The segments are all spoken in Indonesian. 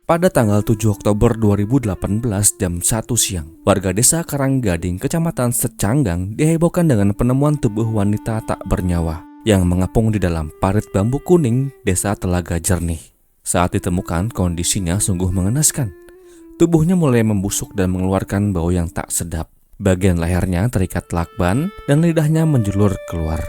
Pada tanggal 7 Oktober 2018 jam 1 siang, warga desa Karanggading, kecamatan Secanggang dihebohkan dengan penemuan tubuh wanita tak bernyawa yang mengapung di dalam parit bambu kuning desa Telaga Jernih. Saat ditemukan, kondisinya sungguh mengenaskan. Tubuhnya mulai membusuk dan mengeluarkan bau yang tak sedap. Bagian lehernya terikat lakban dan lidahnya menjulur keluar.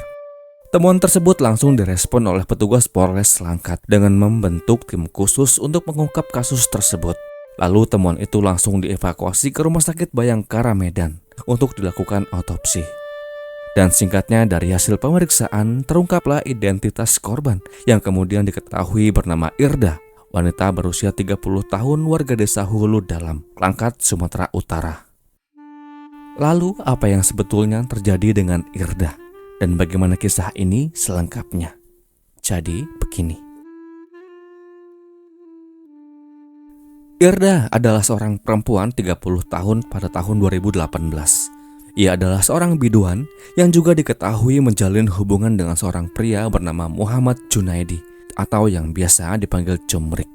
Temuan tersebut langsung direspon oleh petugas Polres Langkat dengan membentuk tim khusus untuk mengungkap kasus tersebut. Lalu temuan itu langsung dievakuasi ke Rumah Sakit Bayangkara Medan untuk dilakukan otopsi. Dan singkatnya, dari hasil pemeriksaan terungkaplah identitas korban yang kemudian diketahui bernama Irda, wanita berusia 30 tahun warga desa Hulu Dalam, Langkat, Sumatera Utara. Lalu apa yang sebetulnya terjadi dengan Irda? Dan bagaimana kisah ini selengkapnya? Jadi begini. Irda adalah seorang perempuan 30 tahun pada tahun 2018. Ia adalah seorang biduan yang juga diketahui menjalin hubungan dengan seorang pria bernama Muhammad Junaidi atau yang biasa dipanggil Jumrik.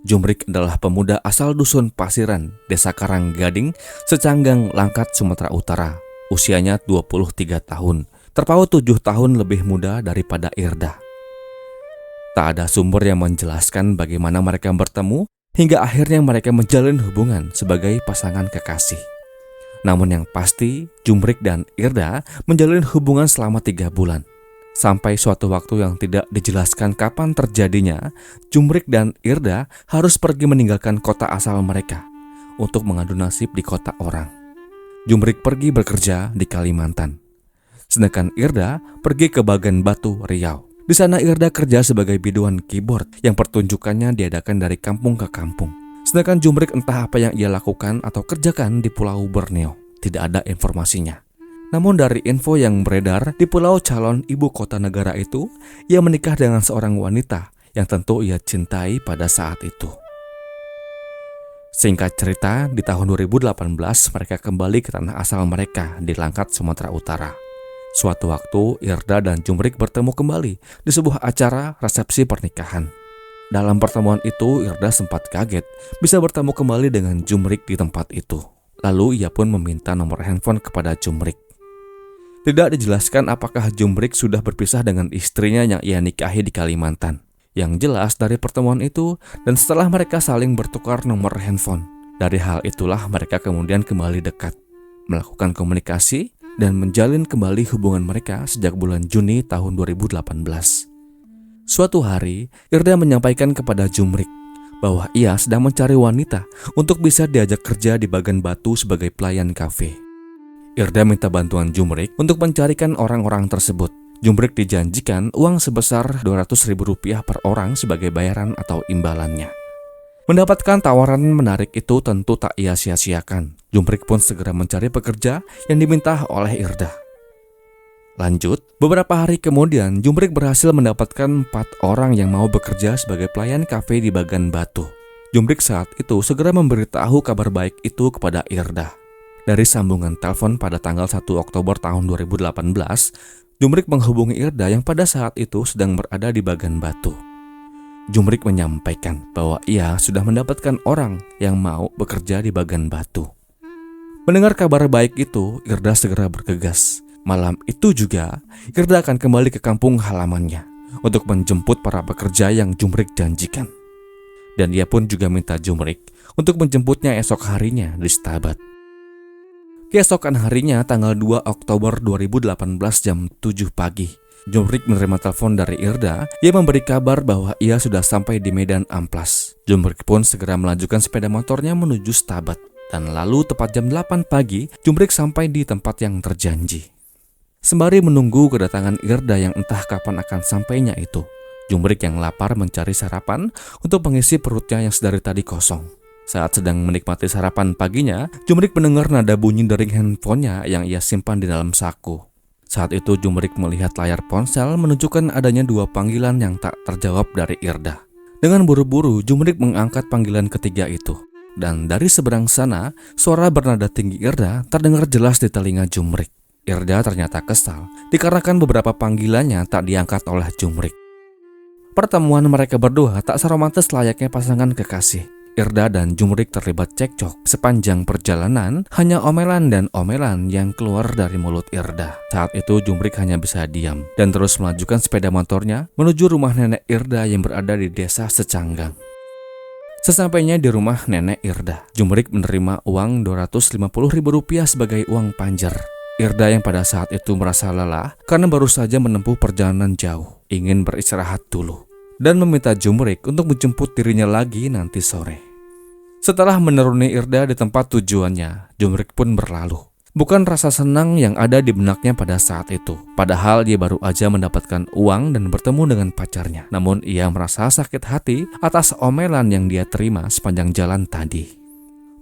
Jumrik adalah pemuda asal dusun Pasiran, desa Karanggading, Secanggang, Langkat, Sumatera Utara. Usianya 23 tahun. Terpaut 7 tahun lebih muda daripada Irda. Tak ada sumber yang menjelaskan bagaimana mereka bertemu hingga akhirnya mereka menjalin hubungan sebagai pasangan kekasih. Namun yang pasti, Jumrik dan Irda menjalin hubungan selama 3 bulan. Sampai suatu waktu yang tidak dijelaskan kapan terjadinya, Jumrik dan Irda harus pergi meninggalkan kota asal mereka untuk mengadu nasib di kota orang. Jumrik pergi bekerja di Kalimantan. Sedangkan Irda pergi ke Bagan Batu, Riau. Di sana Irda kerja sebagai biduan keyboard yang pertunjukannya diadakan dari kampung ke kampung. Sedangkan Jumrik entah apa yang ia lakukan atau kerjakan di Pulau Borneo. Tidak ada informasinya. Namun dari info yang beredar di pulau calon ibu kota negara itu, ia menikah dengan seorang wanita yang tentu ia cintai pada saat itu. Singkat cerita, di tahun 2018 mereka kembali ke tanah asal mereka di Langkat, Sumatera Utara. Suatu waktu, Irda dan Jumrik bertemu kembali di sebuah acara resepsi pernikahan. Dalam pertemuan itu, Irda sempat kaget bisa bertemu kembali dengan Jumrik di tempat itu. Lalu ia pun meminta nomor handphone kepada Jumrik. Tidak dijelaskan apakah Jumrik sudah berpisah dengan istrinya yang ia nikahi di Kalimantan. Yang jelas dari pertemuan itu, dan setelah mereka saling bertukar nomor handphone, dari hal itulah mereka kemudian kembali dekat, melakukan komunikasi, dan menjalin kembali hubungan mereka sejak bulan Juni tahun 2018. Suatu hari, Irda menyampaikan kepada Jumrik bahwa ia sedang mencari wanita untuk bisa diajak kerja di Bagan Batu sebagai pelayan kafe. Irda minta bantuan Jumrik untuk mencarikan orang-orang tersebut. Jumrik dijanjikan uang sebesar Rp200.000 per orang sebagai bayaran atau imbalannya. Mendapatkan tawaran menarik itu tentu tak ia sia-siakan. Jumrik pun segera mencari pekerja yang diminta oleh Irda. Lanjut, beberapa hari kemudian Jumrik berhasil mendapatkan 4 orang yang mau bekerja sebagai pelayan kafe di Bagan Batu. Jumrik saat itu segera memberitahu kabar baik itu kepada Irda. Dari sambungan telepon pada tanggal 1 Oktober tahun 2018, Jumrik menghubungi Irda yang pada saat itu sedang berada di Bagan Batu. Jumrik menyampaikan bahwa ia sudah mendapatkan orang yang mau bekerja di Bagan Batu. Mendengar kabar baik itu, Irda segera bergegas. Malam itu juga, Irda akan kembali ke kampung halamannya untuk menjemput para pekerja yang Jumrik janjikan. Dan ia pun juga minta Jumrik untuk menjemputnya esok harinya di Stabat. Keesokan harinya, tanggal 2 Oktober 2018 jam 7 pagi, Jumrik menerima telepon dari Irda. Ia memberi kabar bahwa ia sudah sampai di Medan Amplas. Jumrik pun segera melanjutkan sepeda motornya menuju Stabat. Dan lalu tepat jam 8 pagi, Jumrik sampai di tempat yang terjanji. Sembari menunggu kedatangan Irda yang entah kapan akan sampainya itu, Jumrik yang lapar mencari sarapan untuk mengisi perutnya yang sedari tadi kosong. Saat sedang menikmati sarapan paginya, Jumrik mendengar nada bunyi dari handphonenya yang ia simpan di dalam saku. Saat itu Jumrik melihat layar ponsel menunjukkan adanya 2 panggilan yang tak terjawab dari Irda. Dengan buru-buru Jumrik mengangkat panggilan ketiga itu. Dan dari seberang sana, suara bernada tinggi Irda terdengar jelas di telinga Jumrik. Irda ternyata kesal dikarenakan beberapa panggilannya tak diangkat oleh Jumrik. Pertemuan mereka berdua tak seromantis layaknya pasangan kekasih. Irda dan Jumrik terlibat cekcok. Sepanjang perjalanan, hanya omelan dan omelan yang keluar dari mulut Irda. Saat itu Jumrik hanya bisa diam dan terus melajukan sepeda motornya menuju rumah nenek Irda yang berada di desa Secanggang. Sesampainya di rumah nenek Irda, Jumrik menerima uang Rp250.000 sebagai uang panjer. Irda yang pada saat itu merasa lelah karena baru saja menempuh perjalanan jauh, ingin beristirahat dulu, dan meminta Jumrik untuk menjemput dirinya lagi nanti sore. Setelah menuruni Irda di tempat tujuannya, Jumrik pun berlalu. Bukan rasa senang yang ada di benaknya pada saat itu, padahal dia baru aja mendapatkan uang dan bertemu dengan pacarnya. Namun ia merasa sakit hati atas omelan yang dia terima sepanjang jalan tadi.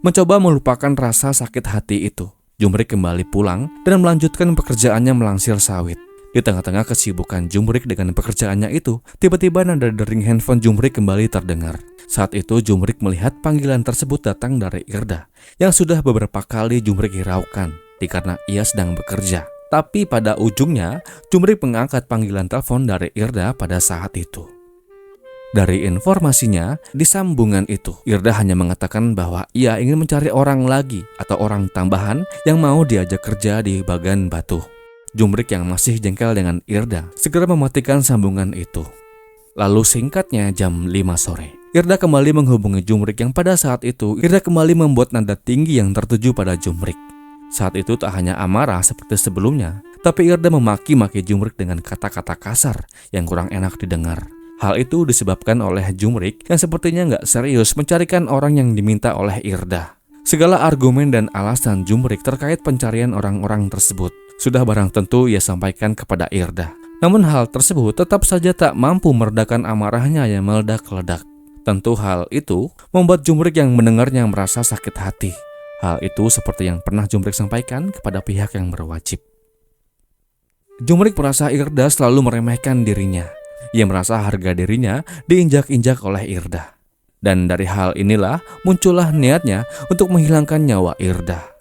Mencoba melupakan rasa sakit hati itu, Jumrik kembali pulang dan melanjutkan pekerjaannya melangsir sawit. Di tengah-tengah kesibukan Jumrik dengan pekerjaannya itu, tiba-tiba nada dering handphone Jumrik kembali terdengar. Saat itu Jumrik melihat panggilan tersebut datang dari Irda, yang sudah beberapa kali Jumrik hiraukan dikarenakan ia sedang bekerja. Tapi pada ujungnya, Jumrik mengangkat panggilan telepon dari Irda pada saat itu. Dari informasinya, di sambungan itu, Irda hanya mengatakan bahwa ia ingin mencari orang lagi atau orang tambahan yang mau diajak kerja di bagan batu. Jumrik yang masih jengkel dengan Irda segera mematikan sambungan itu. Lalu singkatnya jam 5 sore, Irda kembali menghubungi Jumrik yang pada saat itu Irda kembali membuat nada tinggi yang tertuju pada Jumrik. Saat itu tak hanya amarah seperti sebelumnya, tapi Irda memaki-maki Jumrik dengan kata-kata kasar yang kurang enak didengar. Hal itu disebabkan oleh Jumrik yang sepertinya nggak serius mencarikan orang yang diminta oleh Irda. Segala argumen dan alasan Jumrik terkait pencarian orang-orang tersebut sudah barang tentu ia sampaikan kepada Irda. Namun hal tersebut tetap saja tak mampu meredakan amarahnya yang meledak-ledak. Tentu hal itu membuat Jumrik yang mendengarnya merasa sakit hati. Hal itu seperti yang pernah Jumrik sampaikan kepada pihak yang berwajib. Jumrik merasa Irda selalu meremehkan dirinya. Ia merasa harga dirinya diinjak-injak oleh Irda. Dan dari hal inilah muncullah niatnya untuk menghilangkan nyawa Irda.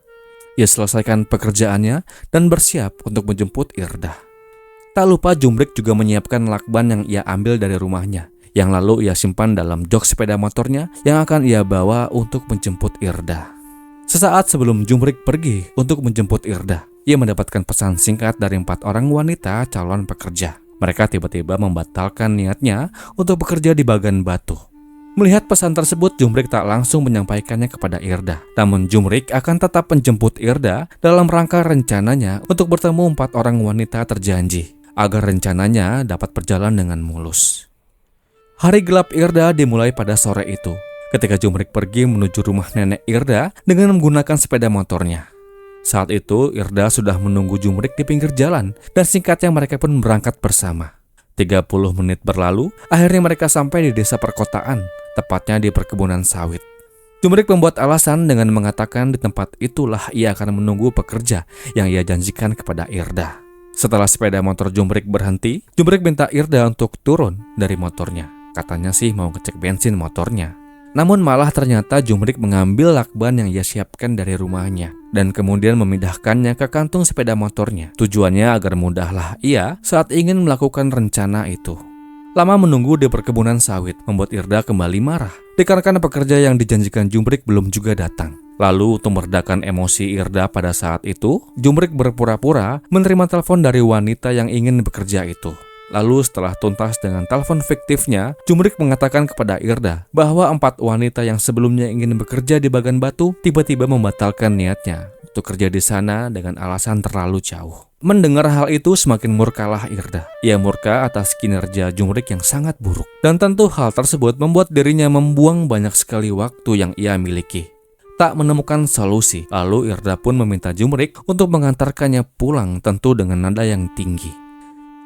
Ia selesaikan pekerjaannya dan bersiap untuk menjemput Irda. Tak lupa Jumrik juga menyiapkan lakban yang ia ambil dari rumahnya, yang lalu ia simpan dalam jok sepeda motornya yang akan ia bawa untuk menjemput Irda. Sesaat sebelum Jumrik pergi untuk menjemput Irda, ia mendapatkan pesan singkat dari 4 orang wanita calon pekerja. Mereka tiba-tiba membatalkan niatnya untuk bekerja di bagan batu. Melihat pesan tersebut, Jumrik tak langsung menyampaikannya kepada Irda. Namun Jumrik akan tetap menjemput Irda dalam rangka rencananya untuk bertemu 4 orang wanita terjanji, agar rencananya dapat berjalan dengan mulus. Hari gelap Irda dimulai pada sore itu, ketika Jumrik pergi menuju rumah nenek Irda dengan menggunakan sepeda motornya. Saat itu Irda sudah menunggu Jumrik di pinggir jalan, dan singkatnya mereka pun berangkat bersama. 30 menit berlalu, akhirnya mereka sampai di desa perkotaan, tepatnya di perkebunan sawit. Jumrik membuat alasan dengan mengatakan di tempat itulah ia akan menunggu pekerja yang ia janjikan kepada Irda. Setelah sepeda motor Jumrik berhenti, Jumrik minta Irda untuk turun dari motornya. Katanya sih mau ngecek bensin motornya. Namun malah ternyata Jumrik mengambil lakban yang ia siapkan dari rumahnya dan kemudian memindahkannya ke kantung sepeda motornya. Tujuannya agar mudahlah ia saat ingin melakukan rencana itu. Lama menunggu di perkebunan sawit membuat Irda kembali marah dikarenakan pekerja yang dijanjikan Jumrik belum juga datang. Lalu untuk meredakan emosi Irda pada saat itu, Jumrik berpura-pura menerima telepon dari wanita yang ingin bekerja itu. Lalu setelah tuntas dengan telepon fiktifnya, Jumrik mengatakan kepada Irda bahwa 4 wanita yang sebelumnya ingin bekerja di bagan batu tiba-tiba membatalkan niatnya untuk kerja di sana dengan alasan terlalu jauh. Mendengar hal itu semakin murkalah Irda. Ia murka atas kinerja Jumrik yang sangat buruk. Dan tentu hal tersebut membuat dirinya membuang banyak sekali waktu yang ia miliki. Tak menemukan solusi, lalu Irda pun meminta Jumrik untuk mengantarkannya pulang, tentu dengan nada yang tinggi.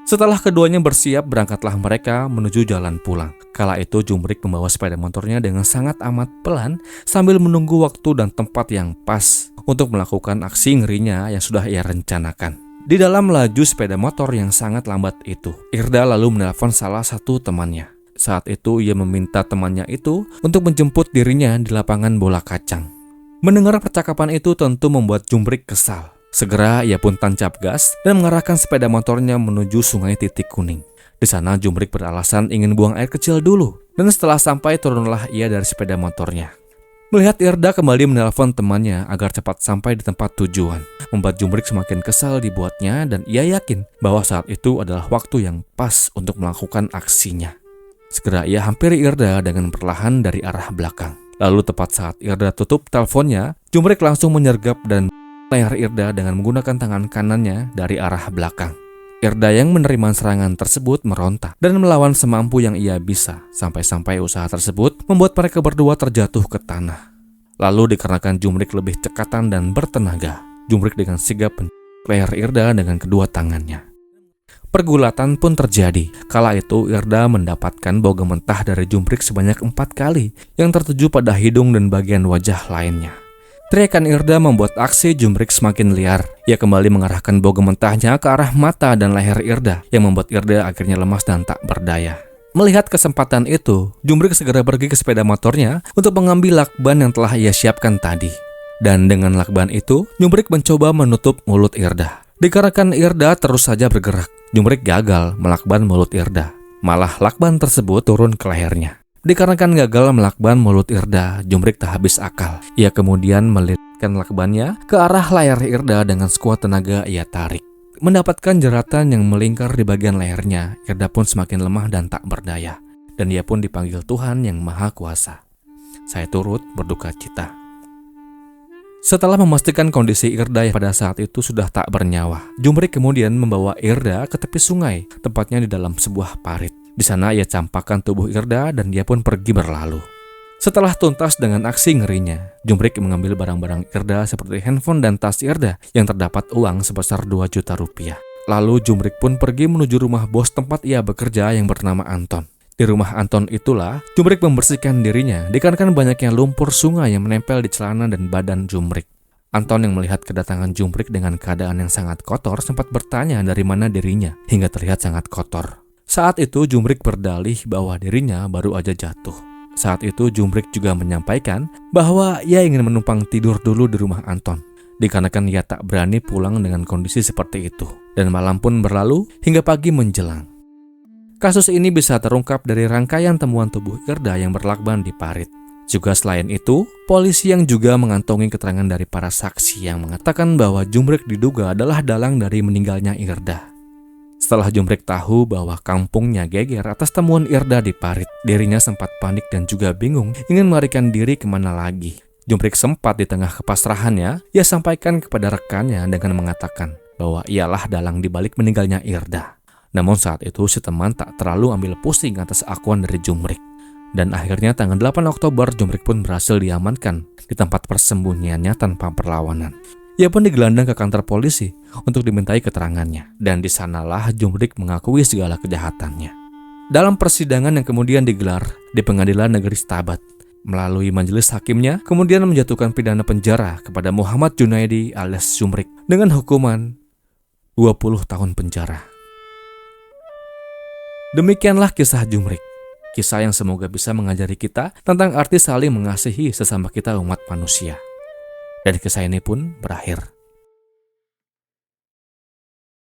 Setelah keduanya bersiap, berangkatlah mereka menuju jalan pulang. Kala itu Jumrik membawa sepeda motornya dengan sangat amat pelan sambil menunggu waktu dan tempat yang pas untuk melakukan aksi ngerinya yang sudah ia rencanakan. Di dalam laju sepeda motor yang sangat lambat itu, Irda lalu menelpon salah satu temannya. Saat itu ia meminta temannya itu untuk menjemput dirinya di lapangan bola kacang. Mendengar percakapan itu tentu membuat Jumrik kesal. Segera ia pun tancap gas dan mengarahkan sepeda motornya menuju sungai Titik Kuning. Di sana Jumrik beralasan ingin buang air kecil dulu, dan setelah sampai turunlah ia dari sepeda motornya. Melihat Irda kembali menelpon temannya agar cepat sampai di tempat tujuan, membuat Jumrik semakin kesal dibuatnya dan ia yakin bahwa saat itu adalah waktu yang pas untuk melakukan aksinya. Segera ia hampiri Irda dengan perlahan dari arah belakang. Lalu tepat saat Irda tutup teleponnya, Jumrik langsung menyergap dan leher Irda dengan menggunakan tangan kanannya dari arah belakang. Irda yang menerima serangan tersebut meronta dan melawan semampu yang ia bisa, sampai-sampai usaha tersebut membuat mereka berdua terjatuh ke tanah. Lalu dikarenakan Jumrik lebih cekatan dan bertenaga, Jumrik dengan sigap leher Irda dengan kedua tangannya. Pergulatan pun terjadi. Kala itu Irda mendapatkan bau mentah dari Jumrik sebanyak 4 kali yang tertuju pada hidung dan bagian wajah lainnya. Teriakan Irda membuat aksi Jumrik semakin liar. Ia kembali mengarahkan bau mentahnya ke arah mata dan leher Irda yang membuat Irda akhirnya lemas dan tak berdaya. Melihat kesempatan itu, Jumrik segera pergi ke sepeda motornya untuk mengambil lakban yang telah ia siapkan tadi. Dan dengan lakban itu, Jumrik mencoba menutup mulut Irda. Dikarenakan Irda terus saja bergerak, Jumrik gagal melakban mulut Irda. Malah lakban tersebut turun ke lehernya. Dikarenakan gagal melakban mulut Irda, Jumrik tak habis akal. Ia kemudian melilitkan lakbannya ke arah leher Irda dengan sekuat tenaga ia tarik. Mendapatkan jeratan yang melingkar di bagian lehernya, Irda pun semakin lemah dan tak berdaya. Dan ia pun dipanggil Tuhan yang Maha Kuasa. Saya turut berduka cita. Setelah memastikan kondisi Irda yang pada saat itu sudah tak bernyawa, Jumrik kemudian membawa Irda ke tepi sungai, tepatnya di dalam sebuah parit. Di sana ia campakkan tubuh Irda dan dia pun pergi berlalu. Setelah tuntas dengan aksi ngerinya, Jumrik mengambil barang-barang Irda seperti handphone dan tas Irda yang terdapat uang sebesar 2 juta rupiah. Lalu Jumrik pun pergi menuju rumah bos tempat ia bekerja yang bernama Anton. Di rumah Anton itulah Jumrik membersihkan dirinya dikarenakan banyaknya lumpur sungai yang menempel di celana dan badan Jumrik. Anton yang melihat kedatangan Jumrik dengan keadaan yang sangat kotor sempat bertanya dari mana dirinya hingga terlihat sangat kotor. Saat itu Jumrik berdalih bahwa dirinya baru aja jatuh. Saat itu Jumrik juga menyampaikan bahwa ia ingin menumpang tidur dulu di rumah Anton, dikarenakan ia tak berani pulang dengan kondisi seperti itu. Dan malam pun berlalu hingga pagi menjelang. Kasus ini bisa terungkap dari rangkaian temuan tubuh Irda yang berlakban di parit. Juga selain itu, polisi yang juga mengantongi keterangan dari para saksi yang mengatakan bahwa Jumrik diduga adalah dalang dari meninggalnya Irda. Setelah Jumrik tahu bahwa kampungnya geger atas temuan Irda di parit, dirinya sempat panik dan juga bingung ingin melarikan diri kemana lagi. Jumrik sempat di tengah kepasrahannya, ia sampaikan kepada rekannya dengan mengatakan bahwa ialah dalang di balik meninggalnya Irda. Namun saat itu si teman tak terlalu ambil pusing atas akuan dari Jumrik. Dan akhirnya tanggal 8 Oktober Jumrik pun berhasil diamankan di tempat persembunyiannya tanpa perlawanan. Ia pun digelandang ke kantor polisi untuk dimintai keterangannya, dan di sanalah Jumrik mengakui segala kejahatannya. Dalam persidangan yang kemudian digelar di Pengadilan Negeri Stabat, melalui majelis hakimnya kemudian menjatuhkan pidana penjara kepada Muhammad Junaidi alias Jumrik dengan hukuman 20 tahun penjara. Demikianlah kisah Jumrik, kisah yang semoga bisa mengajari kita tentang arti saling mengasihi sesama kita umat manusia. Dan kisah ini pun berakhir.